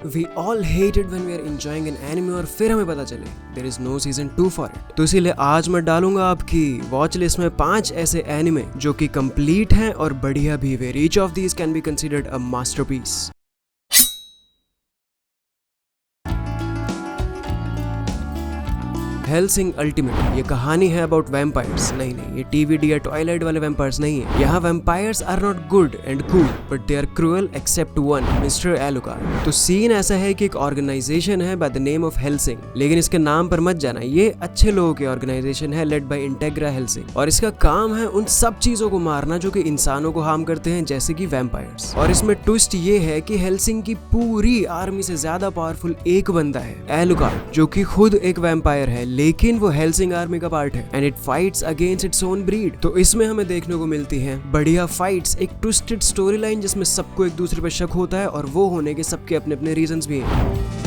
We all hate it when we are enjoying an anime और फिर हमें पता चले there is no season 2 for it। तो इसीलिए आज मैं डालूंगा आपकी वॉच लिस्ट में 5 ऐसे एनिमे जो कि कंप्लीट हैं और बढ़िया भी वे। Each of these can be considered a masterpiece। Helsing ultimate ये कहानी है अबाउट वैम्पायर्स। नहीं, ये टीवीडी या टॉयलेट वाले वैम्पायर्स नहीं है। यहाँ vampires are not good and cool but they are cruel except one, mister Alucard. तो सीन ऐसा है कि एक ऑर्गेनाइजेशन है by the name of Hellsing, लेकिन इसके नाम पर मत जाना, ये अच्छे लोगों की ऑर्गेनाइजेशन है लेड बाय इंटेग्रा हेलसिंग और इसका काम है उन सब चीजों को मारना जो कि इंसानों को हार्म करते हैं जैसे कि वैम्पायर्स। और इसमें ट्विस्ट ये है कि हेलसिंग की पूरी आर्मी से ज्यादा पावरफुल एक बंदा है, एलुकार्ड, जो कि खुद एक वैम्पायर है लेकिन वो हेलसिंग आर्मी का पार्ट है and it fights against its own breed. तो इसमें हमें देखने को मिलती है बढ़िया फाइट्स, एक ट्विस्टेड स्टोरी लाइन जिसमें सबको एक दूसरे पर शक होता है और वो होने के सबके अपने अपने रीजंस भी हैं।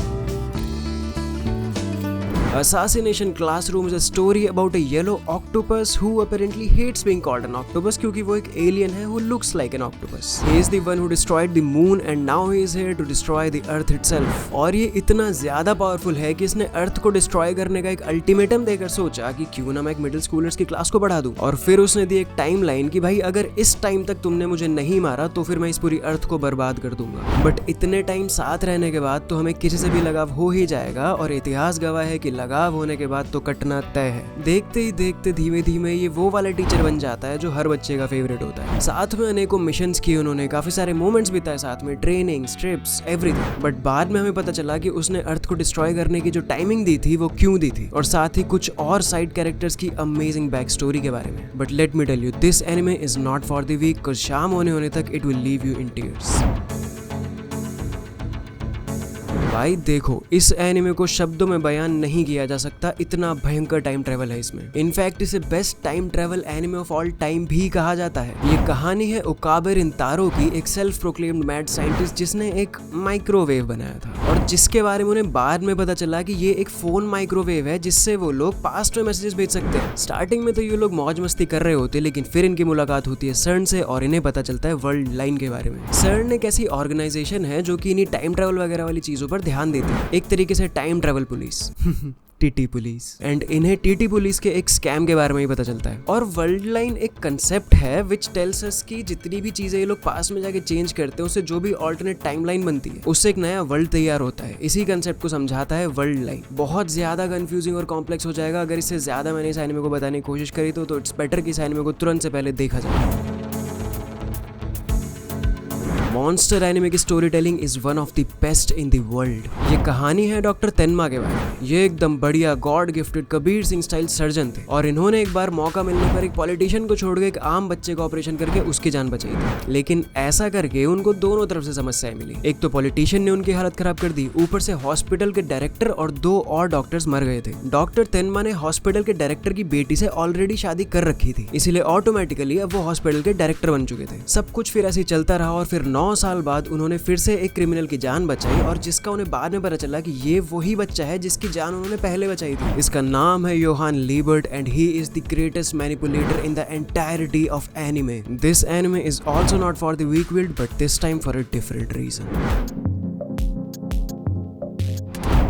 Assassination Classroom is a story about a yellow octopus who apparently hates being called an octopus क्योंकि वो एक alien है who looks like an octopus. He is the one who destroyed the moon and now he is here to destroy the earth itself. और ये इतना ज्यादा powerful है कि इसने अर्थ को डिस्ट्रॉय करने का एक अल्टीमेटम देकर सोचा कि क्यों ना मैं एक मिडिल स्कूलर्स की क्लास को बढ़ा दूं। और फिर उसने दी एक टाइम लाइन कि भाई अगर इस टाइम तक तुमने मुझे नहीं मारा तो फिर मैं इस पूरी अर्थ को बर्बाद कर दूंगा। बट इतने टाइम साथ रहने के बाद तो हमें किसी से भी लगाव हो ही जाएगा और इतिहास गवाह है कि लगाव होने के बाद तो कटना तय है। देखते ही देखते धीमे धीमे ये वो वाला टीचर बन जाता है जो हर बच्चे का फेवरेट होता है। साथ में अनेकों मिशंस किए उन्होंने, काफी सारे मोमेंट्स बिताए साथ में, ट्रेनिंग, ट्रिप्स, एवरीथिंग। बट बाद में हमें पता चला कि उसने अर्थ को डिस्ट्रॉय करने की जो टाइमिंग दी थी वो क्यों दी थी और साथ ही कुछ और साइड कैरेक्टर्स की अमेजिंग बैक स्टोरी के बारे में। But let me tell you, this anime is not for the weak, because शाम होने तक it will leave you in tears. भाई देखो, इस एनिमे को शब्दों में बयान नहीं किया जा सकता, इतना भयंकर टाइम ट्रेवल है इसमें। इनफैक्ट इसे best time travel anime of all time भी कहा जाता है। ये कहानी है ओकाबे रिंतारो की, एक सेल्फ प्रोक्लेम्ड मैड साइंटिस्ट जिसने एक माइक्रोवेव बनाया था और जिसके बारे में उन्हें बाद में पता चला कि ये एक फोन माइक्रोवेव है जिससे वो लोग पास्ट में मैसेजेस भेज सकते हैं। स्टार्टिंग में तो ये लोग मौज मस्ती कर रहे होते, लेकिन फिर इनकी मुलाकात होती है सर्न से और इन्हें पता चलता है वर्ल्ड लाइन के बारे में। सर्न एक ऐसी ऑर्गेनाइजेशन है जो कि इन्हीं टाइम ट्रेवल वगैरह वाली चीजों पर ध्यान देती है, एक तरीके से time travel police TT police. And इन्हें टीटी पुलिस के एक स्कैम के बारे में ही पता चलता है। और वर्ल्ड लाइन एक कंसेप्ट है विच टेल्स अस कि जितनी भी चीजें ये लोग पास में जाके चेंज करते हैं उससे जो भी ऑल्टरनेट टाइमलाइन बनती है उससे एक नया वर्ल्ड तैयार होता है। इसी कंसेप्ट को समझाता है वर्ल्ड लाइन। बहुत ज्यादा कंफ्यूजिंग और कॉम्प्लेक्स हो जाएगा अगर इससे ज्यादा मैंने इस एनिमे को बताने की कोशिश करी तो इट्स बेटर कि इस एनिमे को तुरंत से पहले देखा जाए। मॉन्स्टर एनिमे की story telling is one of the best in the world. ये कहानी है डॉक्टर तेनमा के बारे में। ये एकदम बढ़िया God gifted Kabir Singh style surgeon थे और इन्होंने एक बार मौका मिलने पर एक पॉलिटिशियन को छोड़ के एक आम बच्चे का ऑपरेशन करके उसकी जान बचाई थी। लेकिन ऐसा करके उनको दोनों तरफ से समस्याएं मिली। एक तो पॉलिटिशियन ने उनकी हालत खराब कर दी, ऊपर से हॉस्पिटल के डायरेक्टर और 2 और डॉक्टर्स मर गए थे। डॉक्टर तेनमा ने हॉस्पिटल के डायरेक्टर की बेटी से ऑलरेडी शादी कर रखी थी, इसीलिए ऑटोमेटिकली अब वो हॉस्पिटल के डायरेक्टर बन चुके थे। सब कुछ फिर ऐसे ही चलता रहा और फिर 9 साल बाद उन्होंने फिर से एक क्रिमिनल की जान बचाई और जिसका उन्हें बाद में पता चला कि ये वही बच्चा है जिसकी जान उन्होंने पहले बचाई थी। इसका नाम है Johan Liebert and he is the greatest manipulator in the entirety of anime. This anime is also not for the weak willed but this time for a different reason.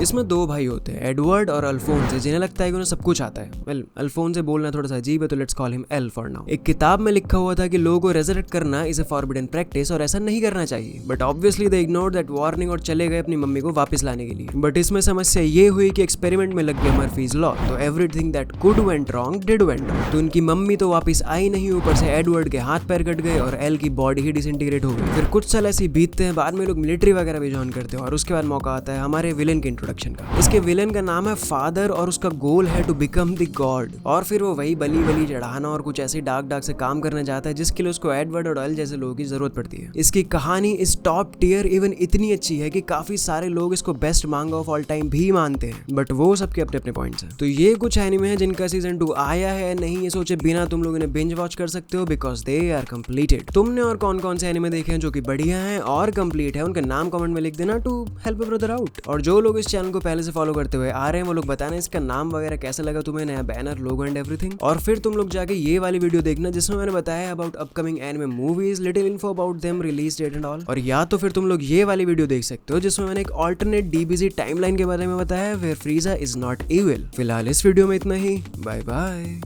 इसमें 2 भाई होते हैं, एडवर्ड और अल्फोंस, जिन्हें लगता है कि उन्हें सब कुछ आता है। वेल, अल्फोंस से बोलना थोड़ा सा अजीब है तो let's call him L for now. एक किताब में लिखा हुआ था कि लोगों को रेजरेक्ट करना इज अ फॉरबिडन प्रैक्टिस और ऐसा नहीं करना चाहिए। But obviously they ignored that warning और चले गए अपनी मम्मी को वापस लाने के लिए। बट इसमें समस्या ये हुई कि एक्सपेरिमेंट में लग गया मर्फीज लॉ, तो everything that could went wrong did went wrong. तो उनकी मम्मी तो वापस आई नहीं, ऊपर से एडवर्ड के हाथ पैर कट गए और एल की बॉडी ही डिसइंटीग्रेट हो गई। फिर कुछ साल ऐसे बीतते हैं, बाद में लोग मिलिट्री वगैरह भी ज्वाइन करते हैं और उसके बाद मौका आता है हमारे विलेन के इंट्रोडक्शन का। इसके विलेन का नाम है फादर और उसका गोल है टू बिकम द गॉड। और फिर वो वही बली चढ़ाना और कुछ ऐसे डार्क से काम करने जाता है जिसके लिए उसको एडवर्ड और एल जैसे लोगों की जरूरत पड़ती है। इसकी कहानी इस टॉप टियर इवन इतनी अच्छी है कि काफी सारे लोग इसको बेस्ट मांगा ऑफ ऑल टाइम भी मानते हैं, बट वो सबके अपने अपने पॉइंट्स हैं। तो ये कुछ एनिमे हैं जिनका सीजन 2 आया है नहीं ये सोचे बिना तुम लोग इन्हें बिंज वॉच कर सकते हो बिकॉज दे आर कंप्लीटेड। तुमने और कौन कौन से एनिमे देखे हैं जो कि बढ़िया हैं और कंप्लीट है, उनका नाम कमेंट में लिख देना to help a brother out. और जो लोग इस चैनल चैनल को पहले से फॉलो करते हुए आ रहे हैं वो लोग बताना इसका नाम वगैरह कैसा लगा तुम्हें, नया बैनर, लोगो एंड एवरीथिंग। और फिर तुम लोग जाके ये वाली वीडियो देखना जिसमें मैंने बताया about upcoming anime movies, little info about them, release date and all. और या तो फिर तुम लोग ये वाली वीडियो देख सकते हो जिसमें मैंने एक ऑल्टरनेट डीबीजी टाइमलाइन के बारे में बताया where Frieza is not evil. फिलहाल इस वीडियो में इतना ही, बाय बाय।